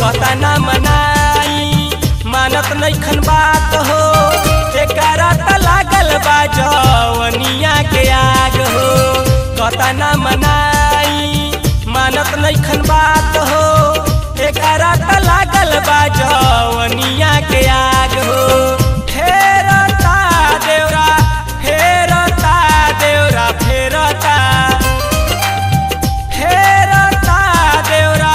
कहता ना मनाई मानत नइखन बात हो एकरा त लागल बा जवनिया के आग हो कहता ना मनाई मानत नइखन बात हो एकरा त लागल बा जवनिया के आग हो फेरता देवरा फेरता देवरा फेरता फेरता देवरा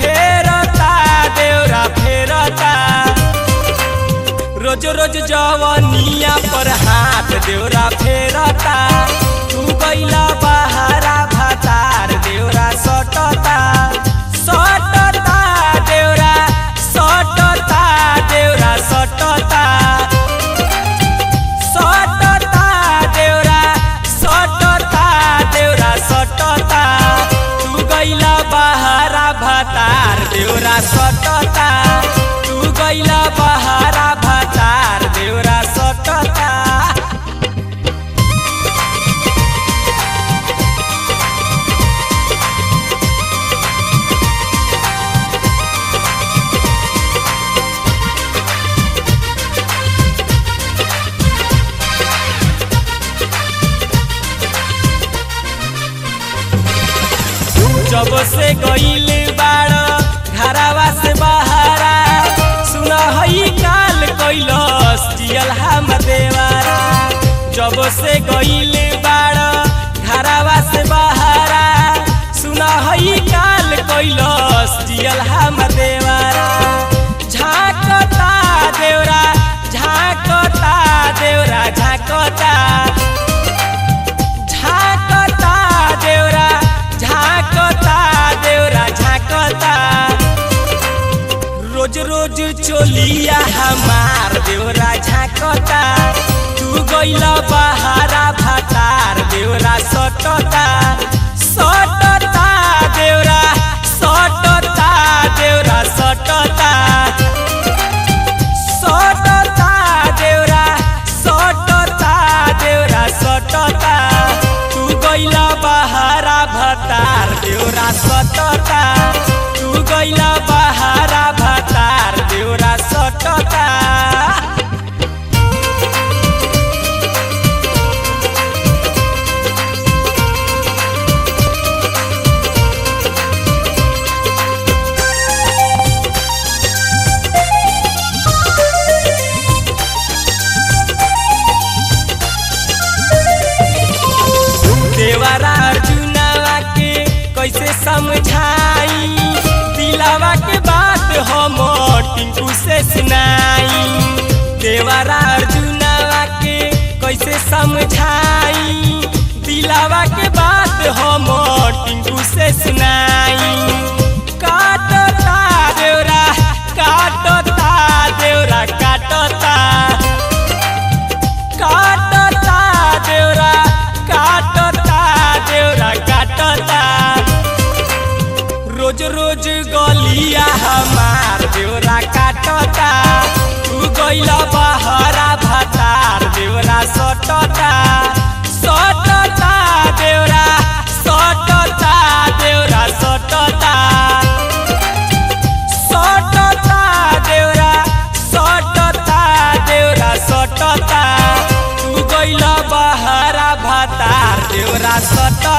फेरता देवरा फेरता रोज रोज जवनिया पर हाथ देवरा फेरता तू गइला बहारा भातार देवरा सटता सटता देवरा सटता देवरा सटता सटता देवरा सटता देवरा सटता तू गइला बहारा भातार देवरा सटता तू गइला बहारा भातार देवरा सटता जब से गइल बाड़ घरवा से बहारा सुन हई काल कैलस जियल हम देवारा जब से गइल बाड़ घरवा से बहारा सुन हई काल कैलस जियल हम देवारा झांकता देवरा झांकता देवरा झांकता झांकता देवरा झांकता देवरा झांकता रोज रोज चोलिया हमार देवरा झांकता तू गइला बहारा भातार देवरा सटता सटता देवरा सटता देवरा सटता सटता देवरा सटता देवरा सटता तू गइला बहारा भातार देवरा सटता तू गइला बहारा भातार देवरा सटता देवरा अर्जुनवा के कैसे समझाई दिलावा के बात हम टिंकू से सुनाई देवरा अर्जुनवा के कैसे समझाई दिलावा के बात हम टिंकू से सुनाई काटता देवरा काटता देवरा काटता काटता देवरा काटता देवरा काटता रोज रोज गलिया हमार देवरा काटता तू गइला बहारा भातार देवरा सटता सटता देवरा सटता देवरा सटता सटता देवरा सटता देवरा सटता तू गइला बहारा भातार देवरा सटता